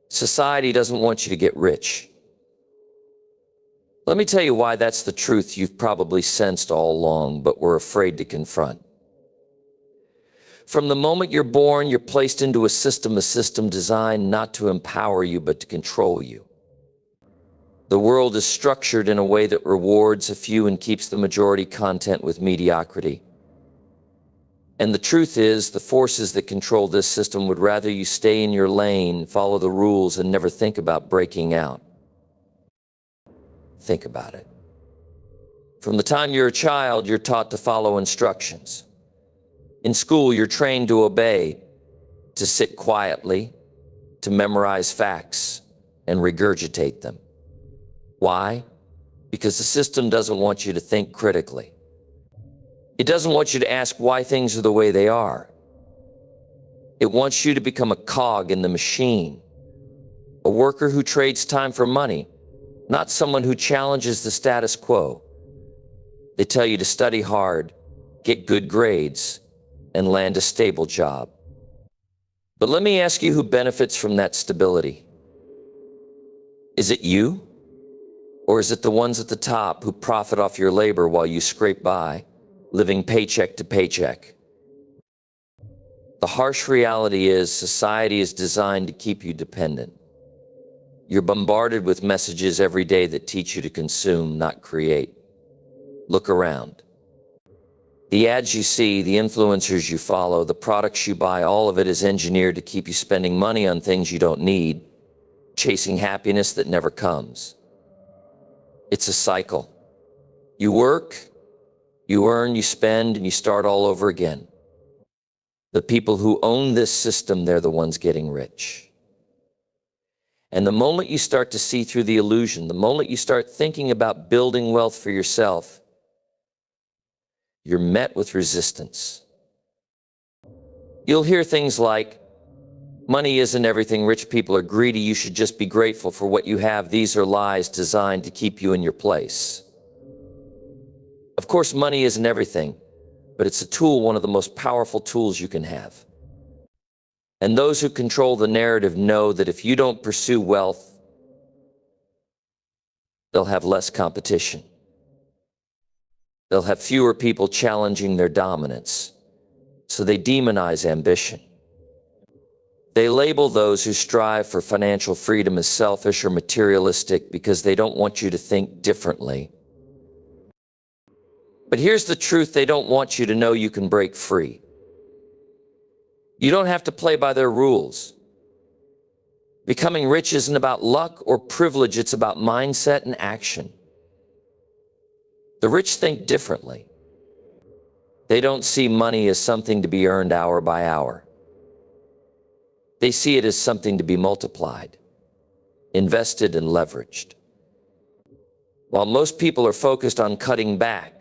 Society doesn't want you to get rich. Let me tell you why that's the truth you've probably sensed all along, but were afraid to confront. From the moment you're born, you're placed into a system designed not to empower you, but to control you. The world is structured in a way that rewards a few and keeps the majority content with mediocrity. And the truth is, the forces that control this system would rather you stay in your lane, follow the rules, and never think about breaking out. Think about it. From the time you're a child, you're taught to follow instructions. In school, you're trained to obey, to sit quietly, to memorize facts, and regurgitate them. Why? Because the system doesn't want you to think critically. It doesn't want you to ask why things are the way they are. It wants you to become a cog in the machine, a worker who trades time for money, not someone who challenges the status quo. They tell you to study hard, get good grades, and land a stable job. But let me ask you, who benefits from that stability? Is it you? Or is it the ones at the top who profit off your labor while you scrape by, living paycheck to paycheck? The harsh reality is, society is designed to keep you dependent. You're bombarded with messages every day that teach you to consume, not create. Look around. The ads you see, the influencers you follow, the products you buy, all of it is engineered to keep you spending money on things you don't need, chasing happiness that never comes. It's a cycle. You work, you earn, you spend, and you start all over again. The people who own this system, they're the ones getting rich. And the moment you start to see through the illusion, the moment you start thinking about building wealth for yourself, you're met with resistance. You'll hear things like, money isn't everything, rich people are greedy, you should just be grateful for what you have. These are lies designed to keep you in your place. Of course, money isn't everything, but it's a tool, one of the most powerful tools you can have. And those who control the narrative know that if you don't pursue wealth, they'll have less competition. They'll have fewer people challenging their dominance. So they demonize ambition. They label those who strive for financial freedom as selfish or materialistic because they don't want you to think differently. But here's the truth: they don't want you to know you can break free. You don't have to play by their rules. Becoming rich isn't about luck or privilege, it's about mindset and action. The rich think differently. They don't see money as something to be earned hour by hour. They see it as something to be multiplied, invested, and leveraged. While most people are focused on cutting back,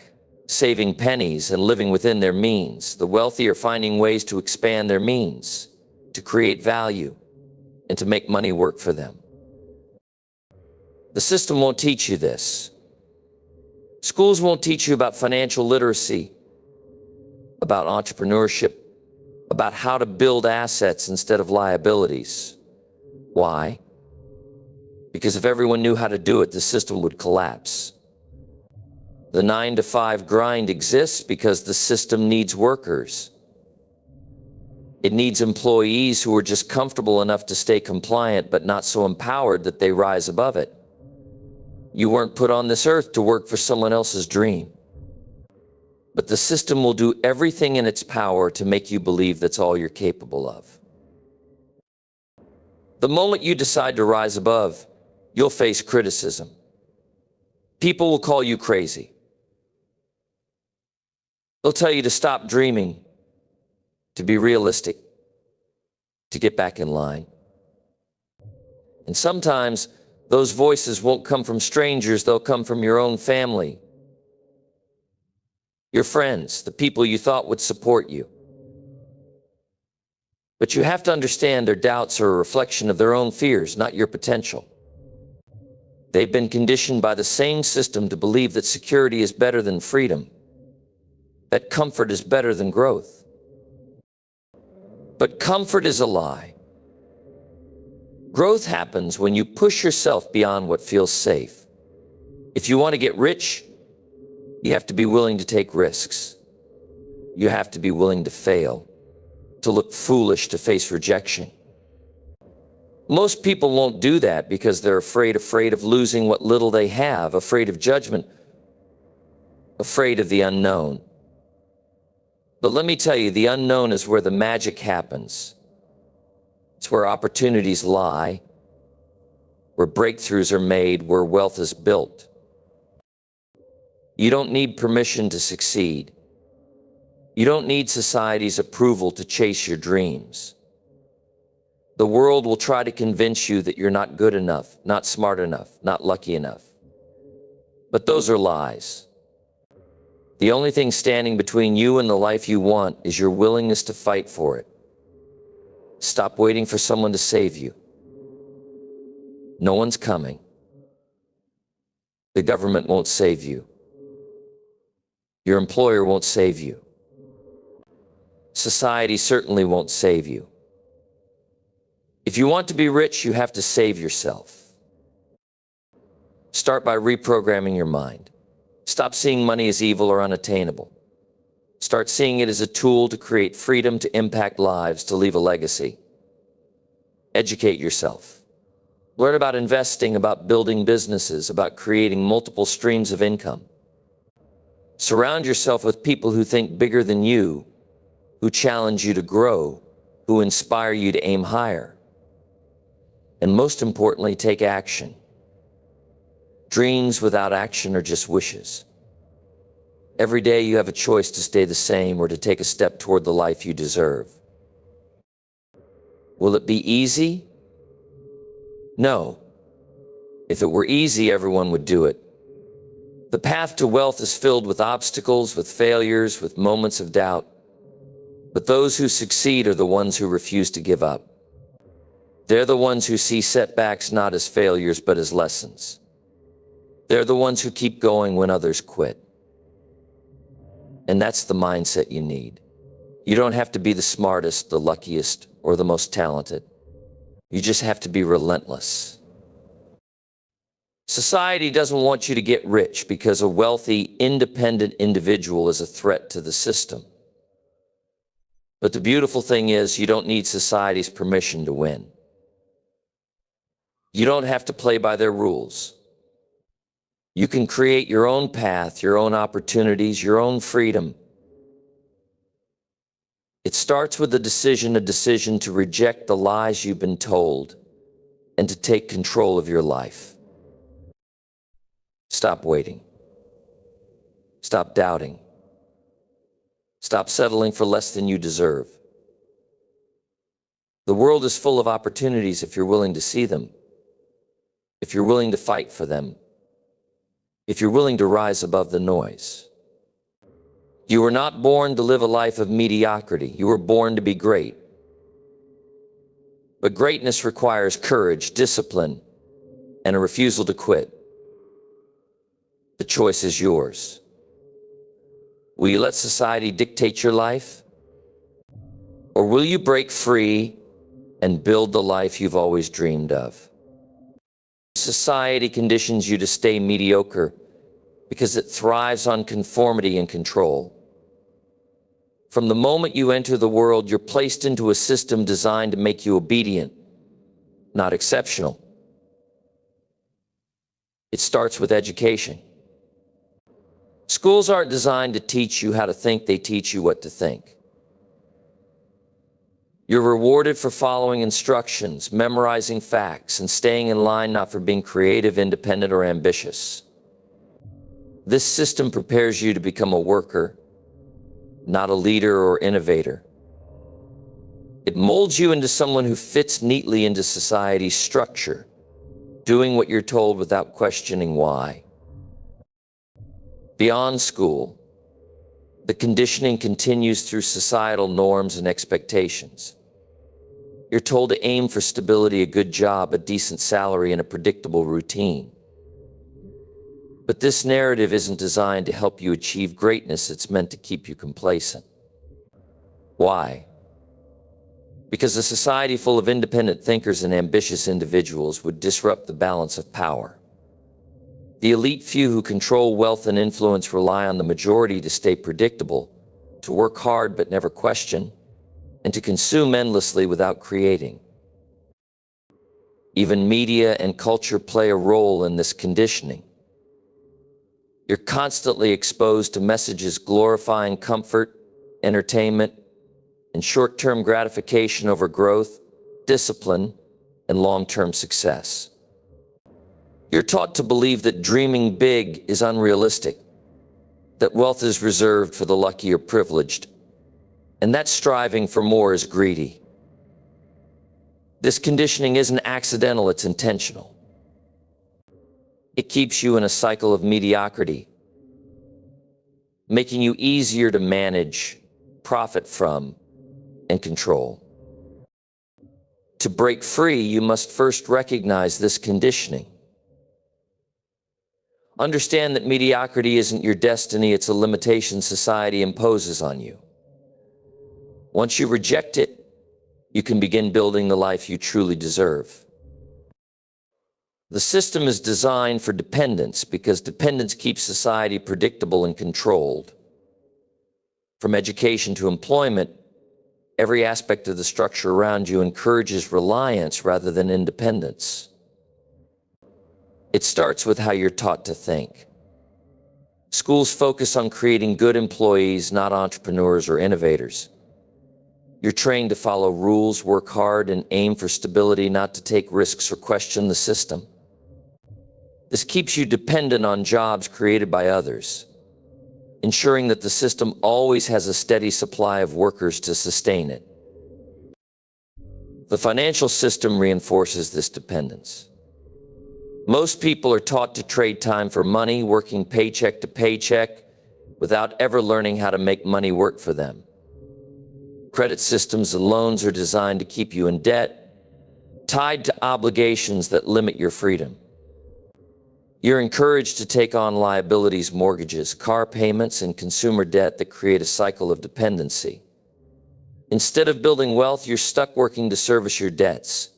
saving pennies, and living within their means, the wealthy are finding ways to expand their means, to create value, and to make money work for them. The system won't teach you this. Schools won't teach you about financial literacy, about entrepreneurship, about how to build assets instead of liabilities. Why? Because if everyone knew how to do it, the system would collapse. The 9-to-5 grind exists because the system needs workers. It needs employees who are just comfortable enough to stay compliant, but not so empowered that they rise above it. You weren't put on this earth to work for someone else's dream. But the system will do everything in its power to make you believe that's all you're capable of. The moment you decide to rise above, you'll face criticism. People will call you crazy. They'll tell you to stop dreaming, to be realistic, to get back in line. And sometimes those voices won't come from strangers, they'll come from your own family, your friends, the people you thought would support you. But you have to understand their doubts are a reflection of their own fears, not your potential. They've been conditioned by the same system to believe that security is better than freedom, that comfort is better than growth. But comfort is a lie. Growth happens when you push yourself beyond what feels safe. If you want to get rich, you have to be willing to take risks. You have to be willing to fail, to look foolish, to face rejection. Most people won't do that because they're afraid of losing what little they have, afraid of judgment, afraid of the unknown. But let me tell you, the unknown is where the magic happens. It's where opportunities lie, where breakthroughs are made, where wealth is built. You don't need permission to succeed. You don't need society's approval to chase your dreams. The world will try to convince you that you're not good enough, not smart enough, not lucky enough. But those are lies. The only thing standing between you and the life you want is your willingness to fight for it. Stop waiting for someone to save you. No one's coming. The government won't save you. Your employer won't save you. Society certainly won't save you. If you want to be rich, you have to save yourself. Start by reprogramming your mind. Stop seeing money as evil or unattainable. Start seeing it as a tool to create freedom, to impact lives, to leave a legacy. Educate yourself. Learn about investing, about building businesses, about creating multiple streams of income. Surround yourself with people who think bigger than you, who challenge you to grow, who inspire you to aim higher. And most importantly, take action. Dreams without action are just wishes. Every day you have a choice to stay the same or to take a step toward the life you deserve. Will it be easy? No. If it were easy, everyone would do it. The path to wealth is filled with obstacles, with failures, with moments of doubt. But those who succeed are the ones who refuse to give up. They're the ones who see setbacks not as failures, but as lessons. They're the ones who keep going when others quit. And that's the mindset you need. You don't have to be the smartest, the luckiest, or the most talented. You just have to be relentless. Society doesn't want you to get rich because a wealthy, independent individual is a threat to the system. But the beautiful thing is, you don't need society's permission to win. You don't have to play by their rules. You can create your own path, your own opportunities, your own freedom. It starts with a decision to reject the lies you've been told and to take control of your life. Stop waiting. Stop doubting. Stop settling for less than you deserve. The world is full of opportunities if you're willing to see them, if you're willing to fight for them, if you're willing to rise above the noise. You were not born to live a life of mediocrity. You were born to be great. But greatness requires courage, discipline, and a refusal to quit. The choice is yours. Will you let society dictate your life? Or will you break free and build the life you've always dreamed of? Society conditions you to stay mediocre because it thrives on conformity and control. From the moment you enter the world, you're placed into a system designed to make you obedient, not exceptional. It starts with education. Schools aren't designed to teach you how to think, they teach you what to think. You're rewarded for following instructions, memorizing facts, and staying in line, not for being creative, independent, or ambitious. This system prepares you to become a worker, not a leader or innovator. It molds you into someone who fits neatly into society's structure, doing what you're told without questioning why. Beyond school, the conditioning continues through societal norms and expectations. You're told to aim for stability, a good job, a decent salary, and a predictable routine. But this narrative isn't designed to help you achieve greatness, it's meant to keep you complacent. Why? Because a society full of independent thinkers and ambitious individuals would disrupt the balance of power. The elite few who control wealth and influence rely on the majority to stay predictable, to work hard but never question, and to consume endlessly without creating. Even media and culture play a role in this conditioning. You're constantly exposed to messages glorifying comfort, entertainment, and short-term gratification over growth, discipline, and long-term success. You're taught to believe that dreaming big is unrealistic, that wealth is reserved for the lucky or privileged, and that striving for more is greedy. This conditioning isn't accidental, it's intentional. It keeps you in a cycle of mediocrity, making you easier to manage, profit from, and control. To break free, you must first recognize this conditioning. Understand that mediocrity isn't your destiny, it's a limitation society imposes on you. Once you reject it, you can begin building the life you truly deserve. The system is designed for dependence because dependence keeps society predictable and controlled. From education to employment, every aspect of the structure around you encourages reliance rather than independence. It starts with how you're taught to think. Schools focus on creating good employees, not entrepreneurs or innovators. You're trained to follow rules, work hard, and aim for stability, not to take risks or question the system. This keeps you dependent on jobs created by others, ensuring that the system always has a steady supply of workers to sustain it. The financial system reinforces this dependence. Most people are taught to trade time for money, working paycheck to paycheck, without ever learning how to make money work for them. Credit systems and loans are designed to keep you in debt, tied to obligations that limit your freedom. You're encouraged to take on liabilities, mortgages, car payments, and consumer debt that create a cycle of dependency. Instead of building wealth, you're stuck working to service your debts,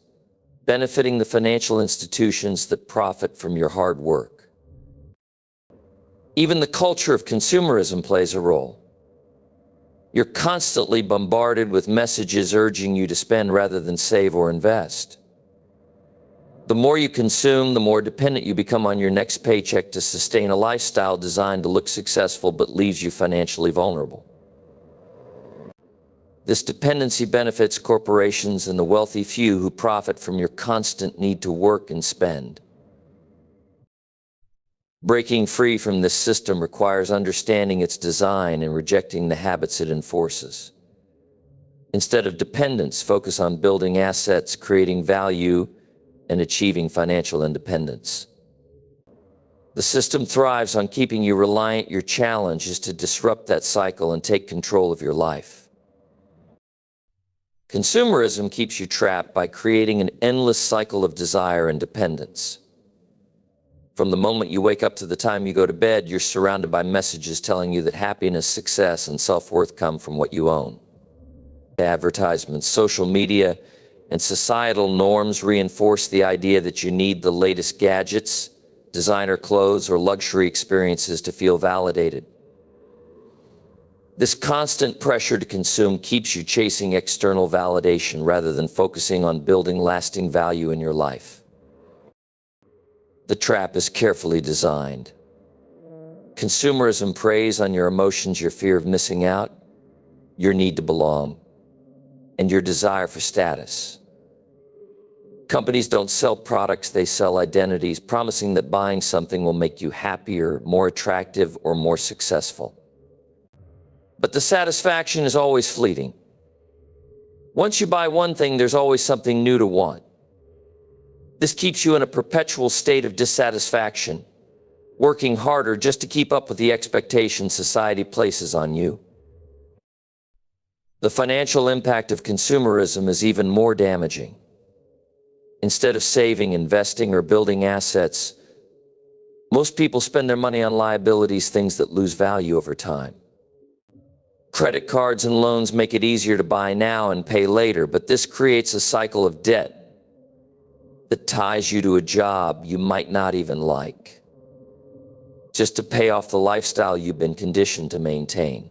benefiting the financial institutions that profit from your hard work. Even the culture of consumerism plays a role. You're constantly bombarded with messages urging you to spend rather than save or invest. The more you consume, the more dependent you become on your next paycheck to sustain a lifestyle designed to look successful but leaves you financially vulnerable. This dependency benefits corporations and the wealthy few who profit from your constant need to work and spend. Breaking free from this system requires understanding its design and rejecting the habits it enforces. Instead of dependence, focus on building assets, creating value, and achieving financial independence. The system thrives on keeping you reliant. Your challenge is to disrupt that cycle and take control of your life. Consumerism keeps you trapped by creating an endless cycle of desire and dependence. From the moment you wake up to the time you go to bed, you're surrounded by messages telling you that happiness, success, and self-worth come from what you own. Advertisements, social media, and societal norms reinforce the idea that you need the latest gadgets, designer clothes, or luxury experiences to feel validated. This constant pressure to consume keeps you chasing external validation rather than focusing on building lasting value in your life. The trap is carefully designed. Consumerism preys on your emotions, your fear of missing out, your need to belong, and your desire for status. Companies don't sell products, they sell identities, promising that buying something will make you happier, more attractive, or more successful. But the satisfaction is always fleeting. Once you buy one thing, there's always something new to want. This keeps you in a perpetual state of dissatisfaction, working harder just to keep up with the expectations society places on you. The financial impact of consumerism is even more damaging. Instead of saving, investing, or building assets, most people spend their money on liabilities, things that lose value over time. Credit cards and loans make it easier to buy now and pay later, but this creates a cycle of debt that ties you to a job you might not even like, just to pay off the lifestyle you've been conditioned to maintain.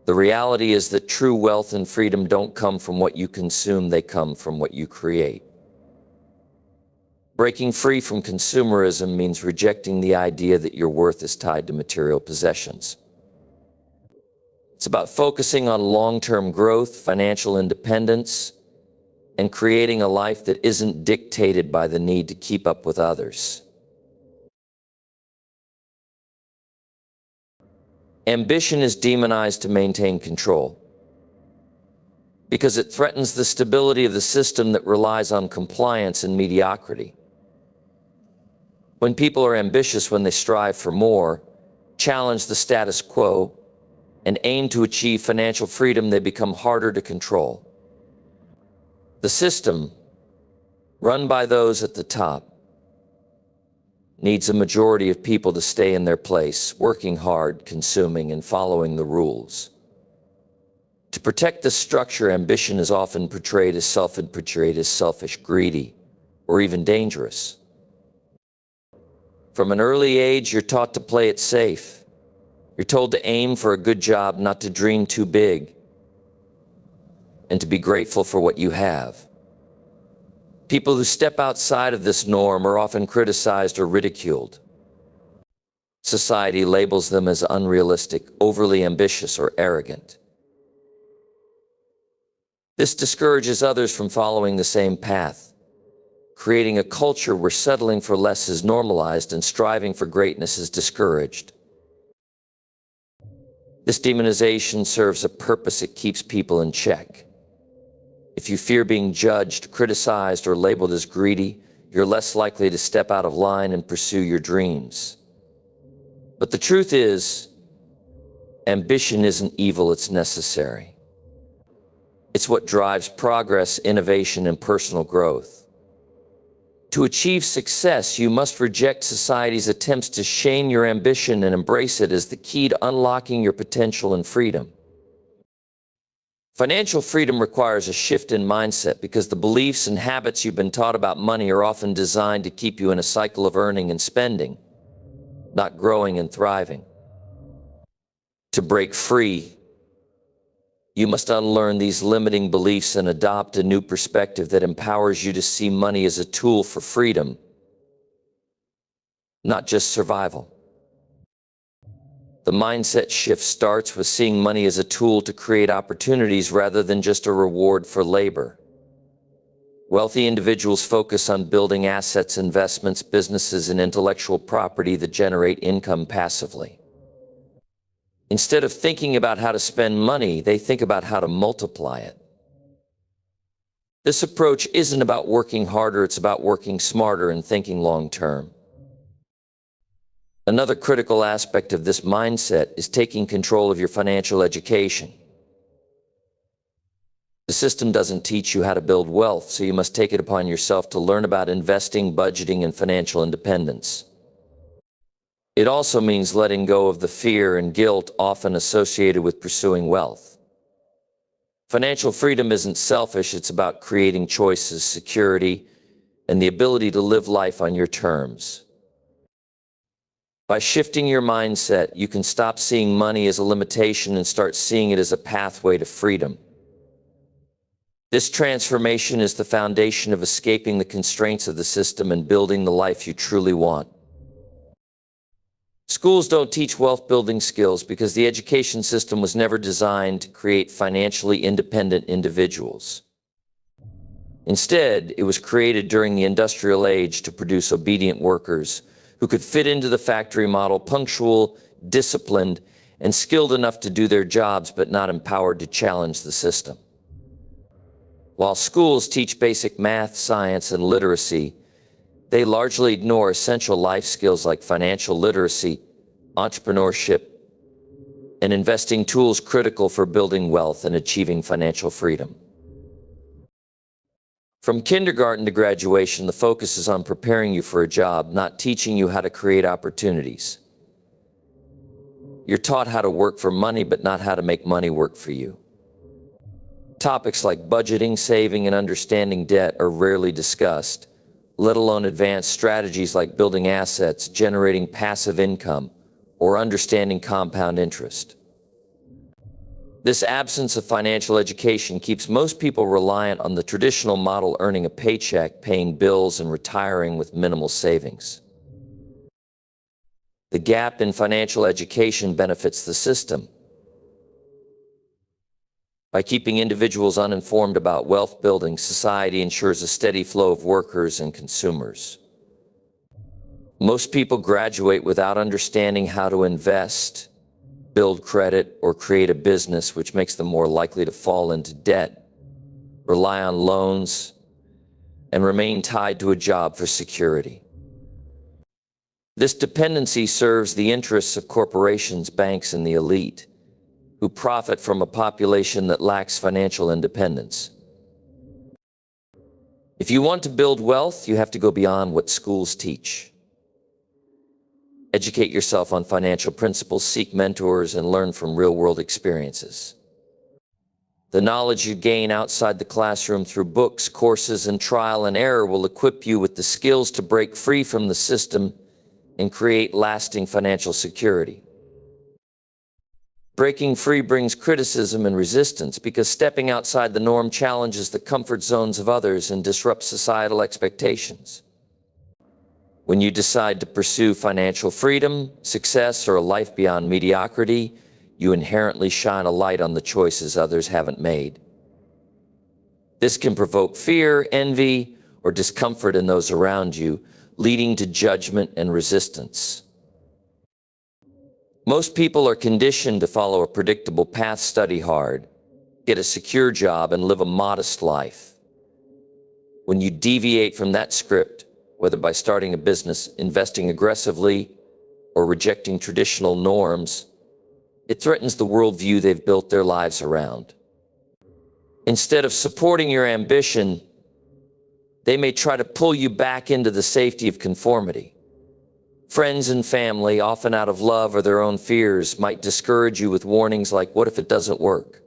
The reality is that true wealth and freedom don't come from what you consume, they come from what you create. Breaking free from consumerism means rejecting the idea that your worth is tied to material possessions. It's about focusing on long-term growth, financial independence, and creating a life that isn't dictated by the need to keep up with others. Ambition is demonized to maintain control because it threatens the stability of the system that relies on compliance and mediocrity. When people are ambitious, when they strive for more, challenge the status quo, and aim to achieve financial freedom, they become harder to control. The system, run by those at the top, needs a majority of people to stay in their place, working hard, consuming, and following the rules. To protect this structure, ambition is often portrayed as selfish, greedy, or even dangerous. From an early age, you're taught to play it safe. You're told to aim for a good job, not to dream too big, and to be grateful for what you have. People who step outside of this norm are often criticized or ridiculed. Society labels them as unrealistic, overly ambitious, or arrogant. This discourages others from following the same path, creating a culture where settling for less is normalized and striving for greatness is discouraged. This demonization serves a purpose. It keeps people in check. If you fear being judged, criticized, or labeled as greedy, you're less likely to step out of line and pursue your dreams. But the truth is, ambition isn't evil, it's necessary. It's what drives progress, innovation, and personal growth. To achieve success, you must reject society's attempts to shame your ambition and embrace it as the key to unlocking your potential and freedom. Financial freedom requires a shift in mindset because the beliefs and habits you've been taught about money are often designed to keep you in a cycle of earning and spending, not growing and thriving. To break free, you must unlearn these limiting beliefs and adopt a new perspective that empowers you to see money as a tool for freedom, not just survival. The mindset shift starts with seeing money as a tool to create opportunities rather than just a reward for labor. Wealthy individuals focus on building assets, investments, businesses, and intellectual property that generate income passively. Instead of thinking about how to spend money, they think about how to multiply it. This approach isn't about working harder, it's about working smarter and thinking long-term. Another critical aspect of this mindset is taking control of your financial education. The system doesn't teach you how to build wealth, so you must take it upon yourself to learn about investing, budgeting, and financial independence. It also means letting go of the fear and guilt often associated with pursuing wealth. Financial freedom isn't selfish, it's about creating choices, security, and the ability to live life on your terms. By shifting your mindset, you can stop seeing money as a limitation and start seeing it as a pathway to freedom. This transformation is the foundation of escaping the constraints of the system and building the life you truly want. Schools don't teach wealth-building skills because the education system was never designed to create financially independent individuals. Instead, it was created during the industrial age to produce obedient workers who could fit into the factory model, punctual, disciplined, and skilled enough to do their jobs, but not empowered to challenge the system. While schools teach basic math, science, and literacy, they largely ignore essential life skills like financial literacy, entrepreneurship, and investing tools critical for building wealth and achieving financial freedom. From kindergarten to graduation, the focus is on preparing you for a job, not teaching you how to create opportunities. You're taught how to work for money, but not how to make money work for you. Topics like budgeting, saving, and understanding debt are rarely discussed, let alone advanced strategies like building assets, generating passive income, or understanding compound interest. This absence of financial education keeps most people reliant on the traditional model, earning a paycheck, paying bills, and retiring with minimal savings. The gap in financial education benefits the system. By keeping individuals uninformed about wealth building, society ensures a steady flow of workers and consumers. Most people graduate without understanding how to invest, build credit, or create a business, which makes them more likely to fall into debt, rely on loans, and remain tied to a job for security. This dependency serves the interests of corporations, banks, and the elite, who profit from a population that lacks financial independence. If you want to build wealth, you have to go beyond what schools teach. Educate yourself on financial principles, seek mentors, and learn from real-world experiences. The knowledge you gain outside the classroom through books, courses, and trial and error will equip you with the skills to break free from the system and create lasting financial security. Breaking free brings criticism and resistance because stepping outside the norm challenges the comfort zones of others and disrupts societal expectations. When you decide to pursue financial freedom, success, or a life beyond mediocrity, you inherently shine a light on the choices others haven't made. This can provoke fear, envy, or discomfort in those around you, leading to judgment and resistance. Most people are conditioned to follow a predictable path, study hard, get a secure job, and live a modest life. When you deviate from that script, whether by starting a business, investing aggressively, or rejecting traditional norms, it threatens the worldview they've built their lives around. Instead of supporting your ambition, they may try to pull you back into the safety of conformity. Friends and family, often out of love or their own fears, might discourage you with warnings like, "What if it doesn't work?"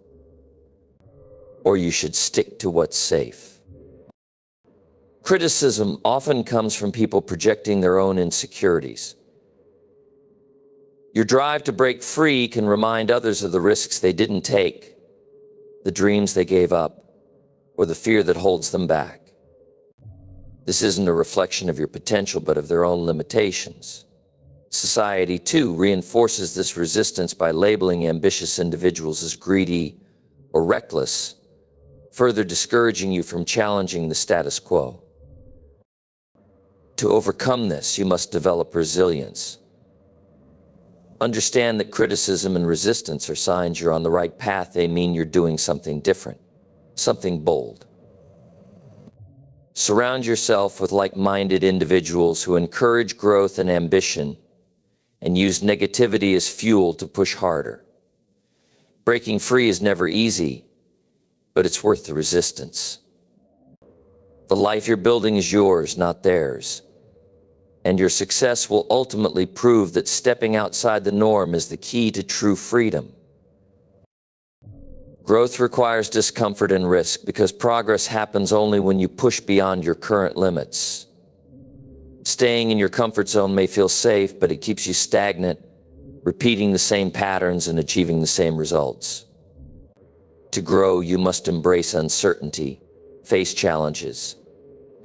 Or "You should stick to what's safe." Criticism often comes from people projecting their own insecurities. Your drive to break free can remind others of the risks they didn't take, the dreams they gave up, or the fear that holds them back. This isn't a reflection of your potential, but of their own limitations. Society, too, reinforces this resistance by labeling ambitious individuals as greedy or reckless, further discouraging you from challenging the status quo. To overcome this, you must develop resilience. Understand that criticism and resistance are signs you're on the right path. They mean you're doing something different, something bold. Surround yourself with like-minded individuals who encourage growth and ambition and use negativity as fuel to push harder. Breaking free is never easy, but it's worth the resistance. The life you're building is yours, not theirs. And your success will ultimately prove that stepping outside the norm is the key to true freedom. Growth requires discomfort and risk because progress happens only when you push beyond your current limits. Staying in your comfort zone may feel safe, but it keeps you stagnant, repeating the same patterns and achieving the same results. To grow, you must embrace uncertainty, face challenges,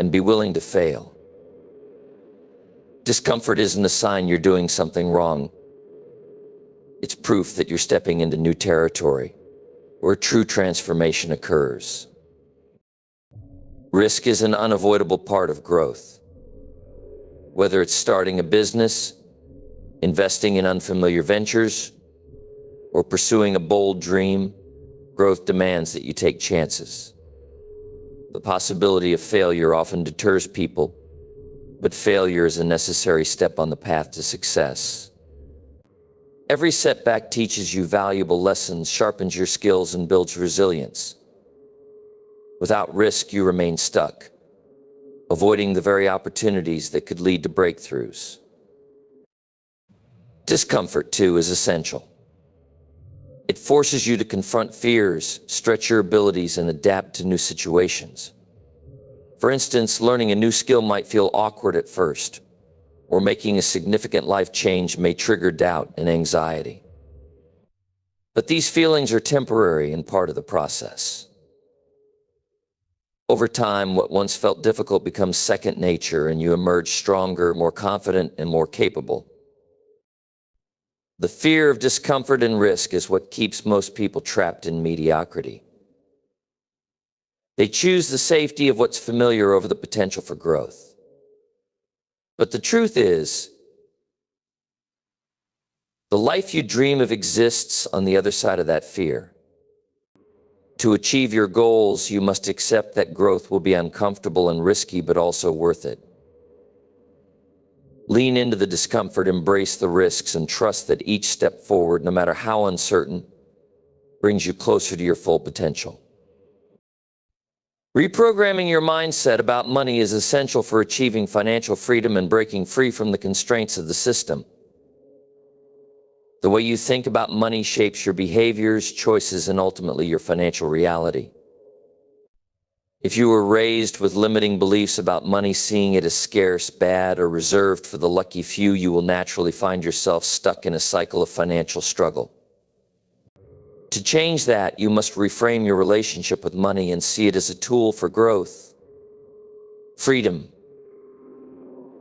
and be willing to fail. Discomfort isn't a sign you're doing something wrong. It's proof that you're stepping into new territory, where true transformation occurs. Risk is an unavoidable part of growth. Whether it's starting a business, investing in unfamiliar ventures, or pursuing a bold dream, growth demands that you take chances. The possibility of failure often deters people, but failure is a necessary step on the path to success. Every setback teaches you valuable lessons, sharpens your skills, and builds resilience. Without risk, you remain stuck, avoiding the very opportunities that could lead to breakthroughs. Discomfort, too, is essential. It forces you to confront fears, stretch your abilities, and adapt to new situations. For instance, learning a new skill might feel awkward at first, or making a significant life change may trigger doubt and anxiety. But these feelings are temporary and part of the process. Over time, what once felt difficult becomes second nature, and you emerge stronger, more confident, and more capable. The fear of discomfort and risk is what keeps most people trapped in mediocrity. They choose the safety of what's familiar over the potential for growth. But the truth is, the life you dream of exists on the other side of that fear. To achieve your goals, you must accept that growth will be uncomfortable and risky, but also worth it. Lean into the discomfort, embrace the risks, and trust that each step forward, no matter how uncertain, brings you closer to your full potential. Reprogramming your mindset about money is essential for achieving financial freedom and breaking free from the constraints of the system. The way you think about money shapes your behaviors, choices, and ultimately your financial reality. If you were raised with limiting beliefs about money, seeing it as scarce, bad, or reserved for the lucky few, you will naturally find yourself stuck in a cycle of financial struggle. To change that, you must reframe your relationship with money and see it as a tool for growth, freedom,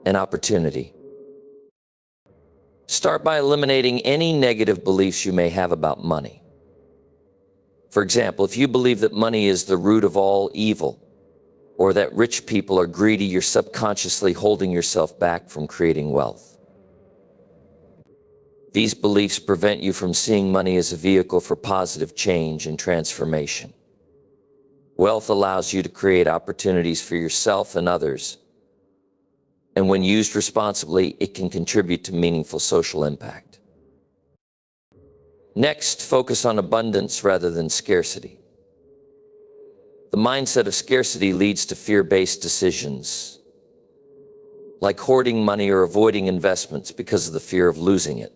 and opportunity. Start by eliminating any negative beliefs you may have about money. For example, if you believe that money is the root of all evil, or that rich people are greedy, you're subconsciously holding yourself back from creating wealth. These beliefs prevent you from seeing money as a vehicle for positive change and transformation. Wealth allows you to create opportunities for yourself and others, and when used responsibly, it can contribute to meaningful social impact. Next, focus on abundance rather than scarcity. The mindset of scarcity leads to fear-based decisions, like hoarding money or avoiding investments because of the fear of losing it.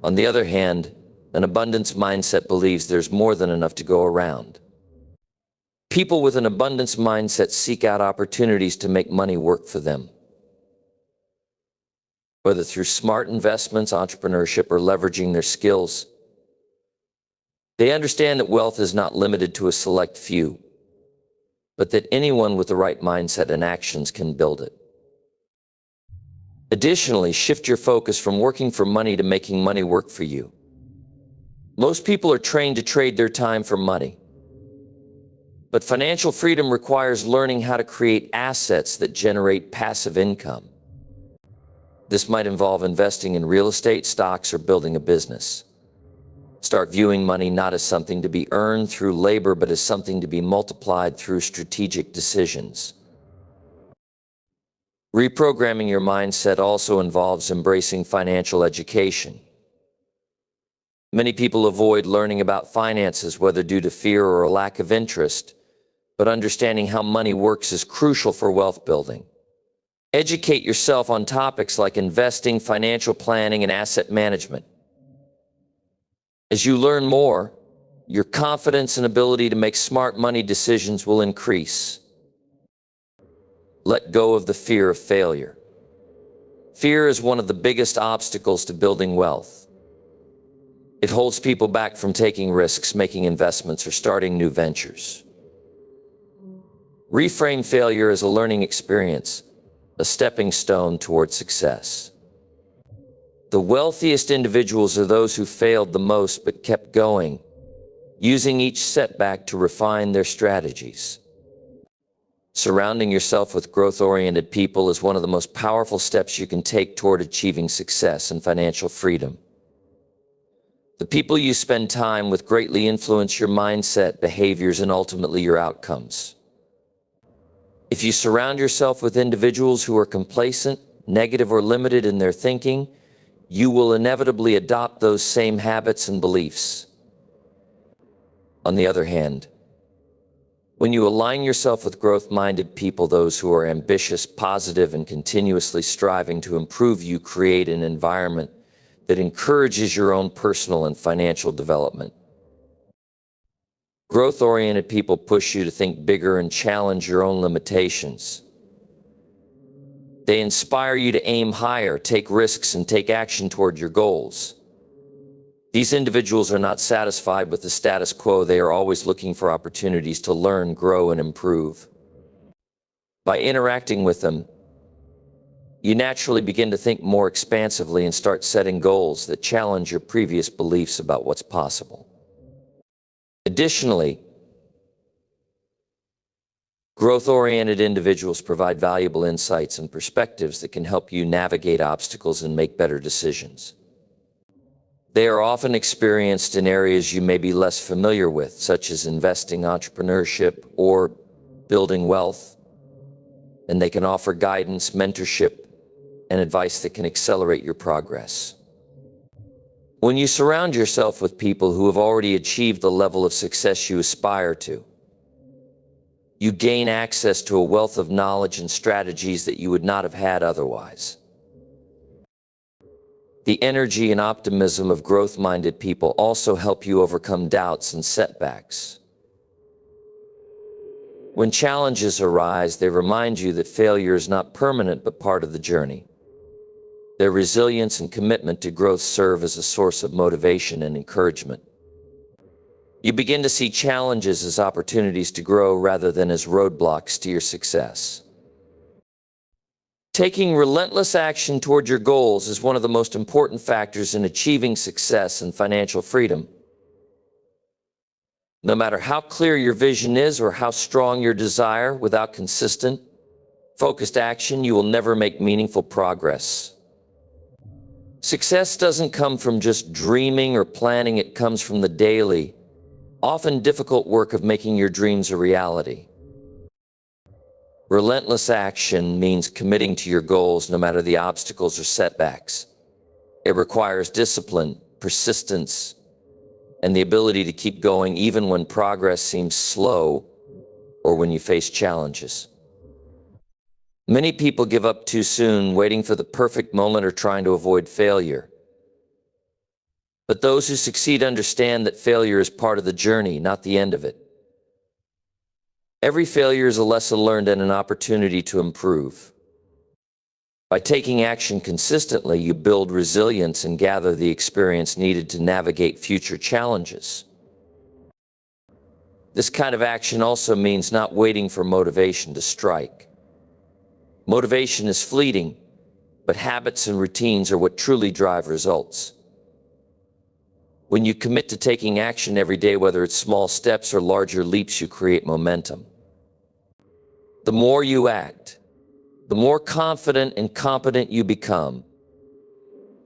On the other hand, an abundance mindset believes there's more than enough to go around. People with an abundance mindset seek out opportunities to make money work for them. Whether through smart investments, entrepreneurship, or leveraging their skills, they understand that wealth is not limited to a select few, but that anyone with the right mindset and actions can build it. Additionally, shift your focus from working for money to making money work for you. Most people are trained to trade their time for money, but financial freedom requires learning how to create assets that generate passive income. This might involve investing in real estate, stocks, or building a business. Start viewing money not as something to be earned through labor, but as something to be multiplied through strategic decisions. Reprogramming your mindset also involves embracing financial education. Many people avoid learning about finances, whether due to fear or a lack of interest, but understanding how money works is crucial for wealth building. Educate yourself on topics like investing, financial planning, and asset management. As you learn more, your confidence and ability to make smart money decisions will increase. Let go of the fear of failure. Fear is one of the biggest obstacles to building wealth. It holds people back from taking risks, making investments, or starting new ventures. Reframe failure as a learning experience, a stepping stone toward success. The wealthiest individuals are those who failed the most but kept going, using each setback to refine their strategies. Surrounding yourself with growth-oriented people is one of the most powerful steps you can take toward achieving success and financial freedom. The people you spend time with greatly influence your mindset, behaviors, and ultimately your outcomes. If you surround yourself with individuals who are complacent, negative, or limited in their thinking, you will inevitably adopt those same habits and beliefs. On the other hand, When you align yourself with growth-minded people, those who are ambitious, positive, and continuously striving to improve, you create an environment that encourages your own personal and financial development. Growth-oriented people push you to think bigger and challenge your own limitations. They inspire you to aim higher, take risks, and take action toward your goals. These individuals are not satisfied with the status quo. They are always looking for opportunities to learn, grow, and improve. By interacting with them, you naturally begin to think more expansively and start setting goals that challenge your previous beliefs about what's possible. Additionally, growth-oriented individuals provide valuable insights and perspectives that can help you navigate obstacles and make better decisions. They are often experienced in areas you may be less familiar with, such as investing, entrepreneurship, or building wealth, and they can offer guidance, mentorship, and advice that can accelerate your progress. When you surround yourself with people who have already achieved the level of success you aspire to, you gain access to a wealth of knowledge and strategies that you would not have had otherwise. The energy and optimism of growth-minded people also help you overcome doubts and setbacks. When challenges arise, they remind you that failure is not permanent but part of the journey. Their resilience and commitment to growth serve as a source of motivation and encouragement. You begin to see challenges as opportunities to grow rather than as roadblocks to your success. Taking relentless action toward your goals is one of the most important factors in achieving success and financial freedom. No matter how clear your vision is or how strong your desire, without consistent, focused action, you will never make meaningful progress. Success doesn't come from just dreaming or planning. It comes from the daily, often difficult work of making your dreams a reality. Relentless action means committing to your goals no matter the obstacles or setbacks. It requires discipline, persistence, and the ability to keep going even when progress seems slow or when you face challenges. Many people give up too soon, waiting for the perfect moment or trying to avoid failure. But those who succeed understand that failure is part of the journey, not the end of it. Every failure is a lesson learned and an opportunity to improve. By taking action consistently, you build resilience and gather the experience needed to navigate future challenges. This kind of action also means not waiting for motivation to strike. Motivation is fleeting, but habits and routines are what truly drive results. When you commit to taking action every day, whether it's small steps or larger leaps, you create momentum. The more you act, the more confident and competent you become,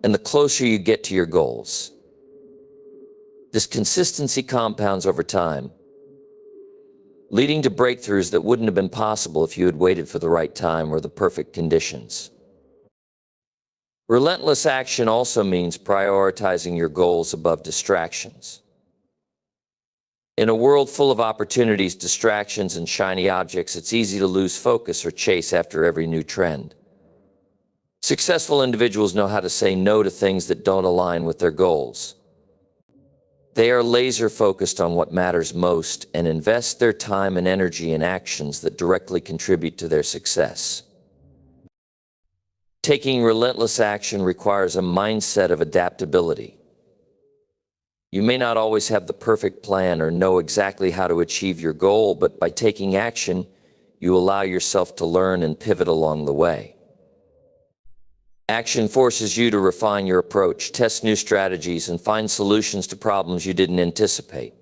and the closer you get to your goals. This consistency compounds over time, leading to breakthroughs that wouldn't have been possible if you had waited for the right time or the perfect conditions. Relentless action also means prioritizing your goals above distractions. In a world full of opportunities, distractions, and shiny objects, it's easy to lose focus or chase after every new trend. Successful individuals know how to say no to things that don't align with their goals. They are laser-focused on what matters most and invest their time and energy in actions that directly contribute to their success. Taking relentless action requires a mindset of adaptability. You may not always have the perfect plan or know exactly how to achieve your goal, but by taking action, you allow yourself to learn and pivot along the way. Action forces you to refine your approach, test new strategies, and find solutions to problems you didn't anticipate.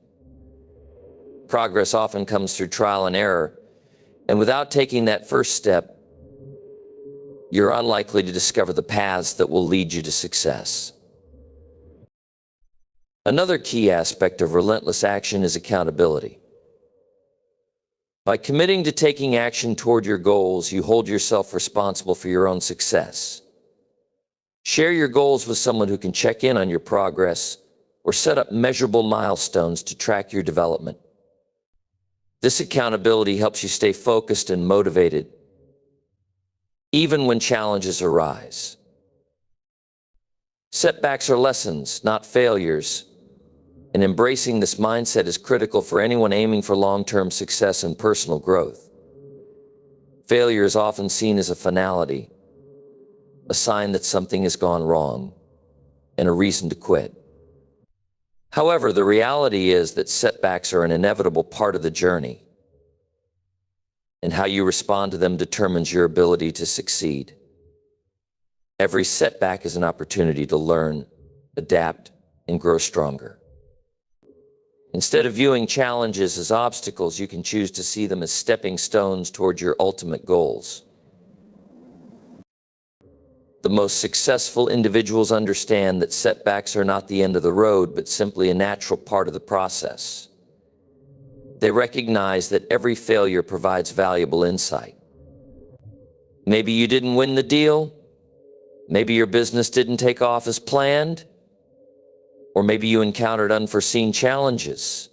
Progress often comes through trial and error, and without taking that first step, you're unlikely to discover the paths that will lead you to success. Another key aspect of relentless action is accountability. By committing to taking action toward your goals, you hold yourself responsible for your own success. Share your goals with someone who can check in on your progress or set up measurable milestones to track your development. This accountability helps you stay focused and motivated, even when challenges arise. Setbacks are lessons, not failures, and embracing this mindset is critical for anyone aiming for long-term success and personal growth. Failure is often seen as a finality, a sign that something has gone wrong, and a reason to quit. However, the reality is that setbacks are an inevitable part of the journey, and how you respond to them determines your ability to succeed. Every setback is an opportunity to learn, adapt, and grow stronger. Instead of viewing challenges as obstacles, you can choose to see them as stepping stones toward your ultimate goals. The most successful individuals understand that setbacks are not the end of the road, but simply a natural part of the process. They recognize that every failure provides valuable insight. Maybe you didn't win the deal, maybe your business didn't take off as planned, or maybe you encountered unforeseen challenges.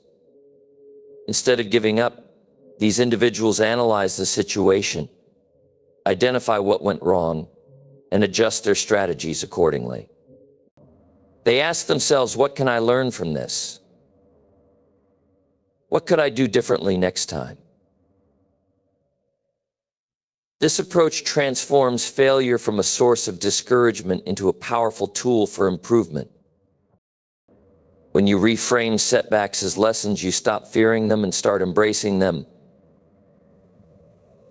Instead of giving up, these individuals analyze the situation, identify what went wrong, and adjust their strategies accordingly. They ask themselves, what can I learn from this? What could I do differently next time? This approach transforms failure from a source of discouragement into a powerful tool for improvement. When you reframe setbacks as lessons, you stop fearing them and start embracing them.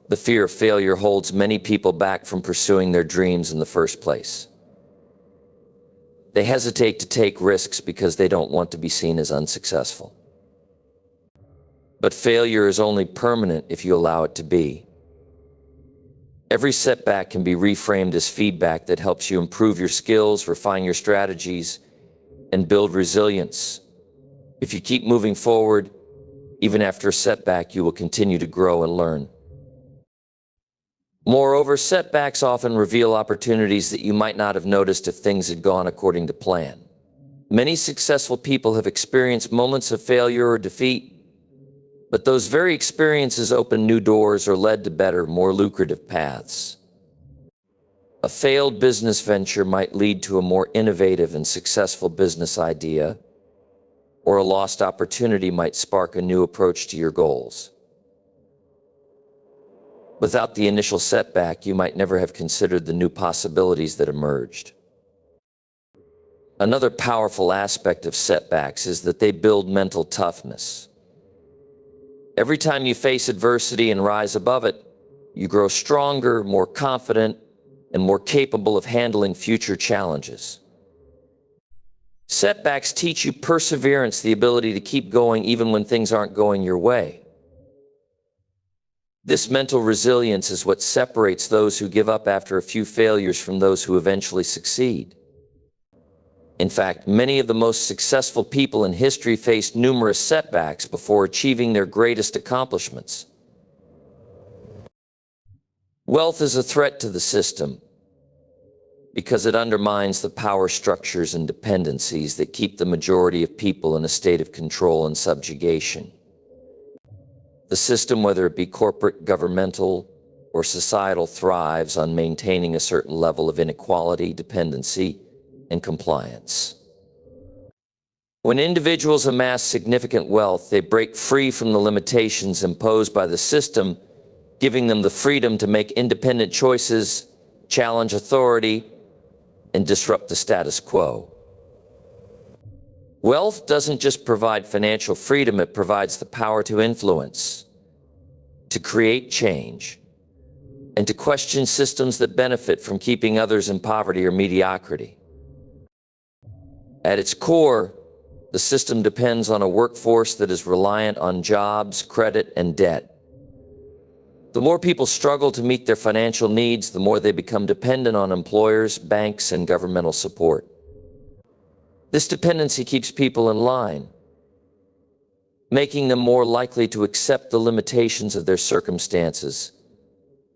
The fear of failure holds many people back from pursuing their dreams in the first place. They hesitate to take risks because they don't want to be seen as unsuccessful. But failure is only permanent if you allow it to be. Every setback can be reframed as feedback that helps you improve your skills, refine your strategies, and build resilience. If you keep moving forward, even after a setback, you will continue to grow and learn. Moreover, setbacks often reveal opportunities that you might not have noticed if things had gone according to plan. Many successful people have experienced moments of failure or defeat, but those very experiences opened new doors or led to better, more lucrative paths. A failed business venture might lead to a more innovative and successful business idea, or a lost opportunity might spark a new approach to your goals. Without the initial setback, you might never have considered the new possibilities that emerged. Another powerful aspect of setbacks is that they build mental toughness. Every time you face adversity and rise above it, you grow stronger, more confident, and more capable of handling future challenges. Setbacks teach you perseverance, the ability to keep going even when things aren't going your way. This mental resilience is what separates those who give up after a few failures from those who eventually succeed. In fact, many of the most successful people in history faced numerous setbacks before achieving their greatest accomplishments. Wealth is a threat to the system because it undermines the power structures and dependencies that keep the majority of people in a state of control and subjugation. The system, whether it be corporate, governmental, or societal, thrives on maintaining a certain level of inequality, dependency, and compliance. When individuals amass significant wealth, they break free from the limitations imposed by the system, giving them the freedom to make independent choices, challenge authority, and disrupt the status quo. Wealth doesn't just provide financial freedom, it provides the power to influence, to create change, and to question systems that benefit from keeping others in poverty or mediocrity. At its core, the system depends on a workforce that is reliant on jobs, credit, and debt. The more people struggle to meet their financial needs, the more they become dependent on employers, banks, and governmental support. This dependency keeps people in line, making them more likely to accept the limitations of their circumstances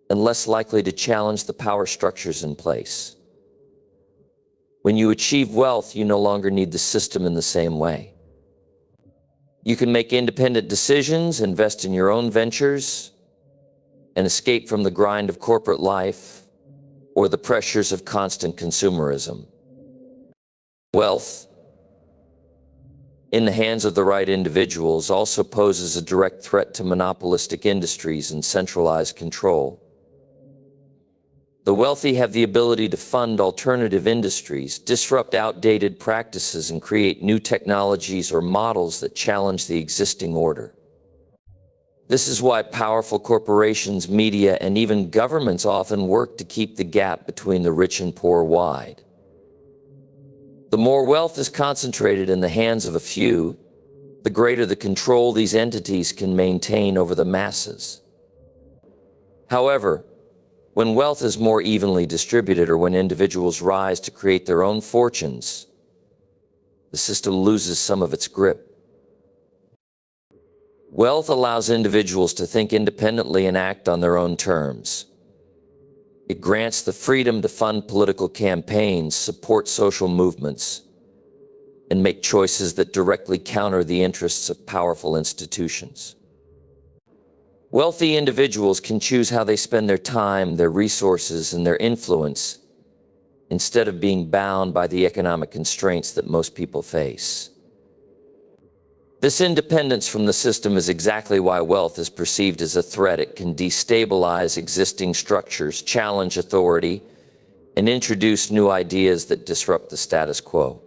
and less likely to challenge the power structures in place. When you achieve wealth, you no longer need the system in the same way. You can make independent decisions, invest in your own ventures, and escape from the grind of corporate life or the pressures of constant consumerism. Wealth, in the hands of the right individuals, also poses a direct threat to monopolistic industries and centralized control. The wealthy have the ability to fund alternative industries, disrupt outdated practices, and create new technologies or models that challenge the existing order. This is why powerful corporations, media, and even governments often work to keep the gap between the rich and poor wide. The more wealth is concentrated in the hands of a few, the greater the control these entities can maintain over the masses. However, when wealth is more evenly distributed, or when individuals rise to create their own fortunes, the system loses some of its grip. Wealth allows individuals to think independently and act on their own terms. It grants the freedom to fund political campaigns, support social movements, and make choices that directly counter the interests of powerful institutions. Wealthy individuals can choose how they spend their time, their resources, and their influence, instead of being bound by the economic constraints that most people face. This independence from the system is exactly why wealth is perceived as a threat. It can destabilize existing structures, challenge authority, and introduce new ideas that disrupt the status quo.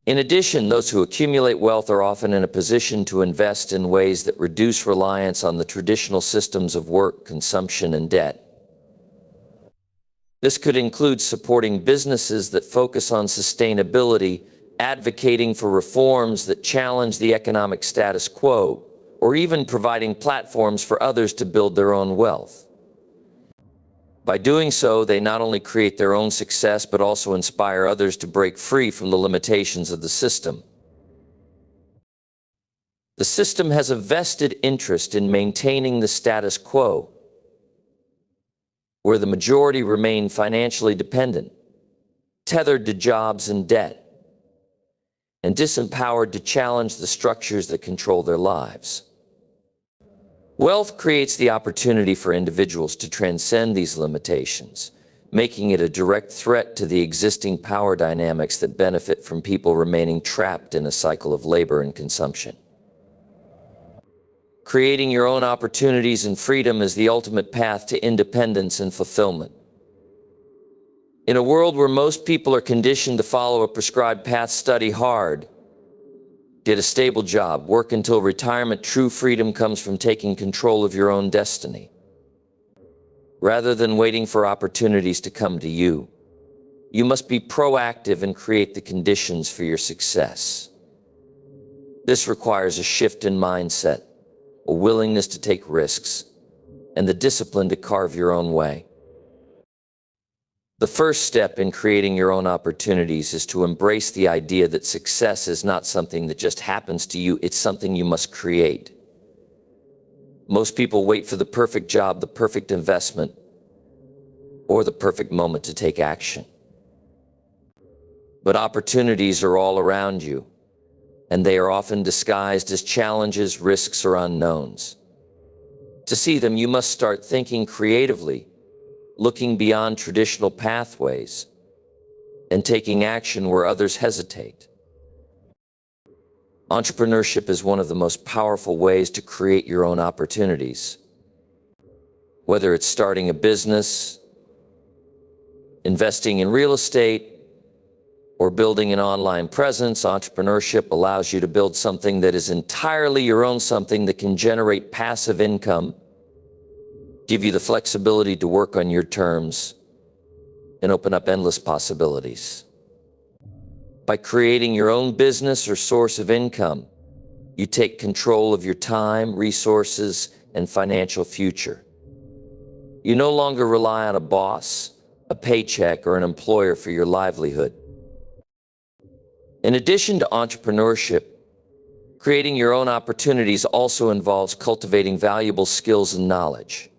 In addition, those who accumulate wealth are often in a position to invest in ways that reduce reliance on the traditional systems of work, consumption, and debt. This could include supporting businesses that focus on sustainability, advocating for reforms that challenge the economic status quo, or even providing platforms for others to build their own wealth. By doing so, they not only create their own success, but also inspire others to break free from the limitations of the system. The system has a vested interest in maintaining the status quo, where the majority remain financially dependent, tethered to jobs and debt, and disempowered to challenge the structures that control their lives. Wealth creates the opportunity for individuals to transcend these limitations, making it a direct threat to the existing power dynamics that benefit from people remaining trapped in a cycle of labor and consumption. Creating your own opportunities and freedom is the ultimate path to independence and fulfillment. In a world where most people are conditioned to follow a prescribed path, study hard, get a stable job, work until retirement, true freedom comes from taking control of your own destiny. Rather than waiting for opportunities to come to you, you must be proactive and create the conditions for your success. This requires a shift in mindset, a willingness to take risks, and the discipline to carve your own way. The first step in creating your own opportunities is to embrace the idea that success is not something that just happens to you, it's something you must create. Most people wait for the perfect job, the perfect investment, or the perfect moment to take action. But opportunities are all around you, and they are often disguised as challenges, risks, or unknowns. To see them, you must start thinking creatively, looking beyond traditional pathways, and taking action where others hesitate. Entrepreneurship is one of the most powerful ways to create your own opportunities. Whether it's starting a business, investing in real estate, or building an online presence, entrepreneurship allows you to build something that is entirely your own, something that can generate passive income, give you the flexibility to work on your terms, and open up endless possibilities. By creating your own business or source of income, you take control of your time, resources, and financial future. You no longer rely on a boss, a paycheck, or an employer for your livelihood. In addition to entrepreneurship, creating your own opportunities also involves cultivating valuable skills and knowledge.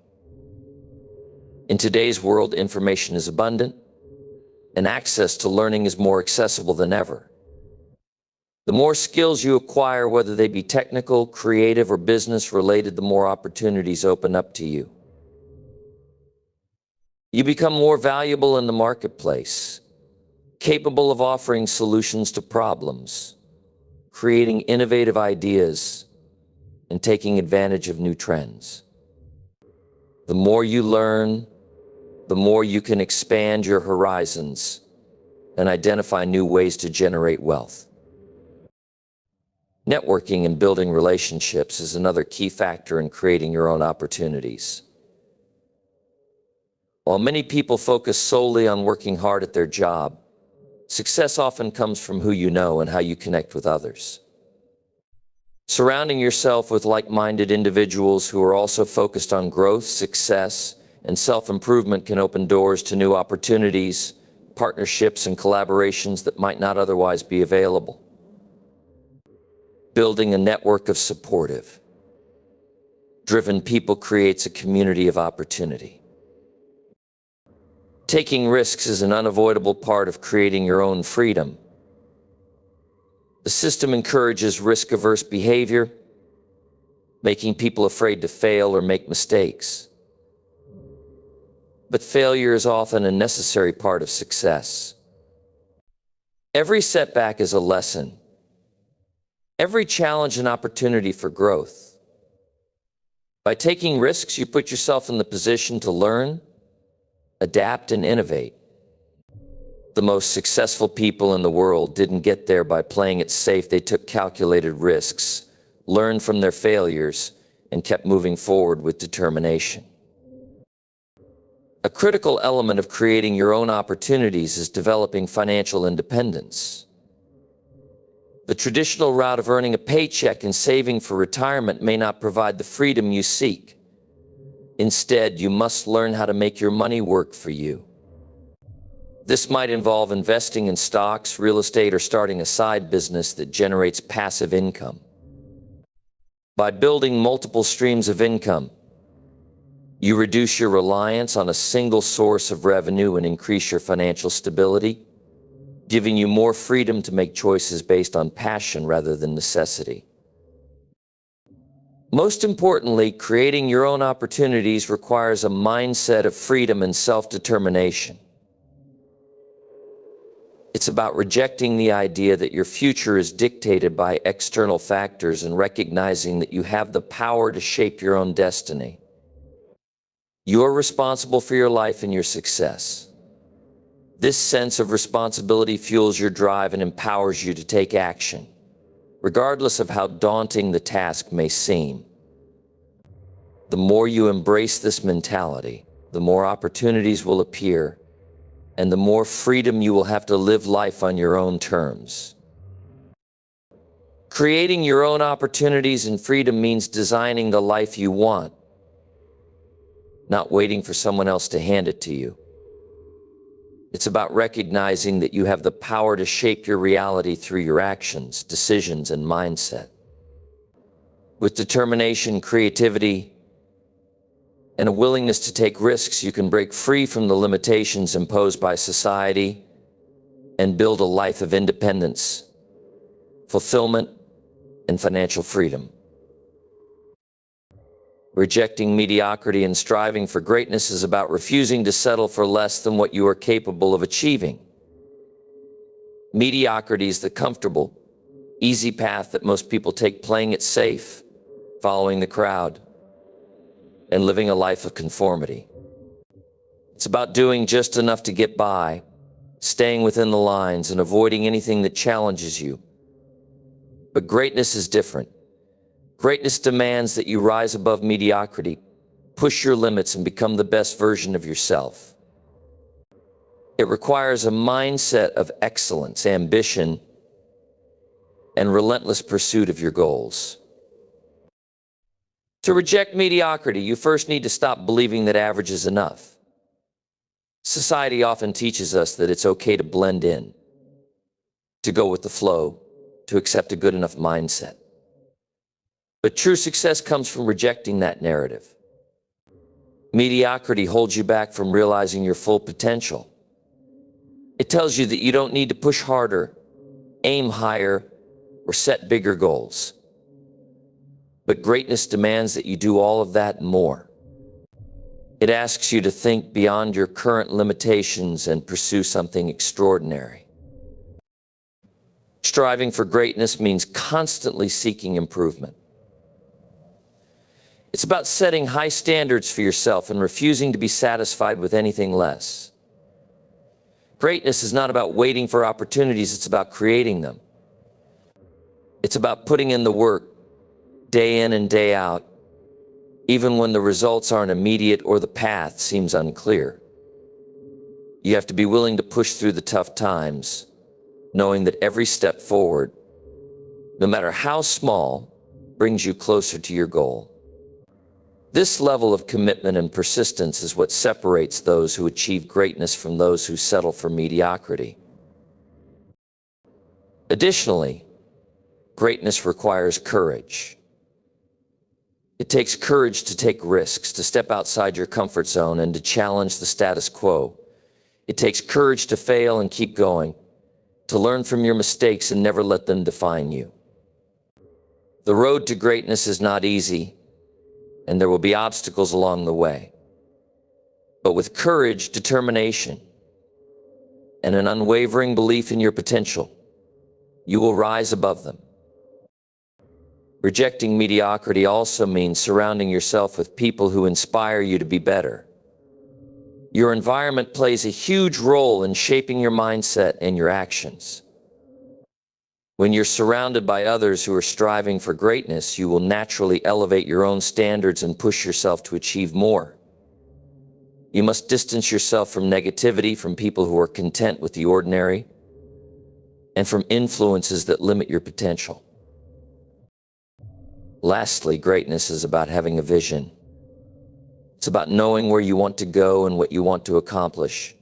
In today's world, information is abundant, and access to learning is more accessible than ever. The more skills you acquire, whether they be technical, creative, or business related, the more opportunities open up to you. You become more valuable in the marketplace, capable of offering solutions to problems, creating innovative ideas, and taking advantage of new trends. The more you learn, the more you can expand your horizons and identify new ways to generate wealth. Networking and building relationships is another key factor in creating your own opportunities. While many people focus solely on working hard at their job, success often comes from who you know and how you connect with others. Surrounding yourself with like-minded individuals who are also focused on growth, success, and self-improvement can open doors to new opportunities, partnerships, and collaborations that might not otherwise be available. Building a network of supportive, driven people creates a community of opportunity. Taking risks is an unavoidable part of creating your own freedom. The system encourages risk-averse behavior, making people afraid to fail or make mistakes. But failure is often a necessary part of success. Every setback is a lesson. Every challenge an opportunity for growth. By taking risks, you put yourself in the position to learn, adapt, and innovate. The most successful people in the world didn't get there by playing it safe. They took calculated risks, learned from their failures, and kept moving forward with determination. A critical element of creating your own opportunities is developing financial independence. The traditional route of earning a paycheck and saving for retirement may not provide the freedom you seek. Instead, you must learn how to make your money work for you. This might involve investing in stocks, real estate, or starting a side business that generates passive income. By building multiple streams of income, you reduce your reliance on a single source of revenue and increase your financial stability, giving you more freedom to make choices based on passion rather than necessity. Most importantly, creating your own opportunities requires a mindset of freedom and self-determination. It's about rejecting the idea that your future is dictated by external factors and recognizing that you have the power to shape your own destiny. You are responsible for your life and your success. This sense of responsibility fuels your drive and empowers you to take action, regardless of how daunting the task may seem. The more you embrace this mentality, the more opportunities will appear, and the more freedom you will have to live life on your own terms. Creating your own opportunities and freedom means designing the life you want, not waiting for someone else to hand it to you. It's about recognizing that you have the power to shape your reality through your actions, decisions, and mindset. With determination, creativity, and a willingness to take risks, you can break free from the limitations imposed by society and build a life of independence, fulfillment, and financial freedom. Rejecting mediocrity and striving for greatness is about refusing to settle for less than what you are capable of achieving. Mediocrity is the comfortable, easy path that most people take, playing it safe, following the crowd, and living a life of conformity. It's about doing just enough to get by, staying within the lines, and avoiding anything that challenges you. But greatness is different. Greatness demands that you rise above mediocrity, push your limits, and become the best version of yourself. It requires a mindset of excellence, ambition, and relentless pursuit of your goals. To reject mediocrity, you first need to stop believing that average is enough. Society often teaches us that it's okay to blend in, to go with the flow, to accept a good enough mindset. But true success comes from rejecting that narrative. Mediocrity holds you back from realizing your full potential. It tells you that you don't need to push harder, aim higher, or set bigger goals. But greatness demands that you do all of that and more. It asks you to think beyond your current limitations and pursue something extraordinary. Striving for greatness means constantly seeking improvement. It's about setting high standards for yourself and refusing to be satisfied with anything less. Greatness is not about waiting for opportunities, it's about creating them. It's about putting in the work, day in and day out, even when the results aren't immediate or the path seems unclear. You have to be willing to push through the tough times, knowing that every step forward, no matter how small, brings you closer to your goal. This level of commitment and persistence is what separates those who achieve greatness from those who settle for mediocrity. Additionally, greatness requires courage. It takes courage to take risks, to step outside your comfort zone, and to challenge the status quo. It takes courage to fail and keep going, to learn from your mistakes and never let them define you. The road to greatness is not easy, and there will be obstacles along the way. But with courage, determination, and an unwavering belief in your potential, you will rise above them. Rejecting mediocrity also means surrounding yourself with people who inspire you to be better. Your environment plays a huge role in shaping your mindset and your actions. When you're surrounded by others who are striving for greatness, you will naturally elevate your own standards and push yourself to achieve more. You must distance yourself from negativity, from people who are content with the ordinary, and from influences that limit your potential. Lastly, greatness is about having a vision. It's about knowing where you want to go and what you want to accomplish.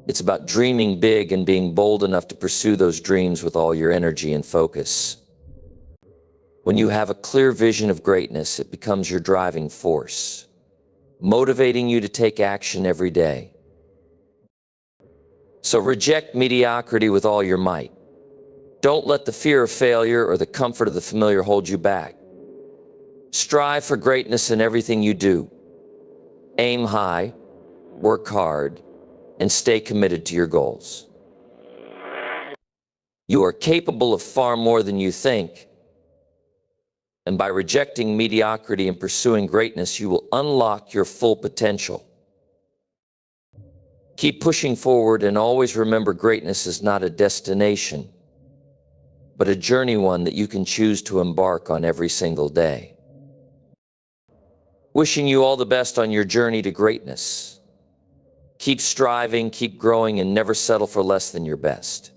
It's about dreaming big and being bold enough to pursue those dreams with all your energy and focus. When you have a clear vision of greatness, it becomes your driving force, motivating you to take action every day. So reject mediocrity with all your might. Don't let the fear of failure or the comfort of the familiar hold you back. Strive for greatness in everything you do. Aim high, work hard, and stay committed to your goals. You are capable of far more than you think, and by rejecting mediocrity and pursuing greatness, you will unlock your full potential. Keep pushing forward and always remember greatness is not a destination, but a journey, one that you can choose to embark on every single day. Wishing you all the best on your journey to greatness. Keep striving, keep growing, and never settle for less than your best.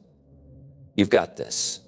You've got this.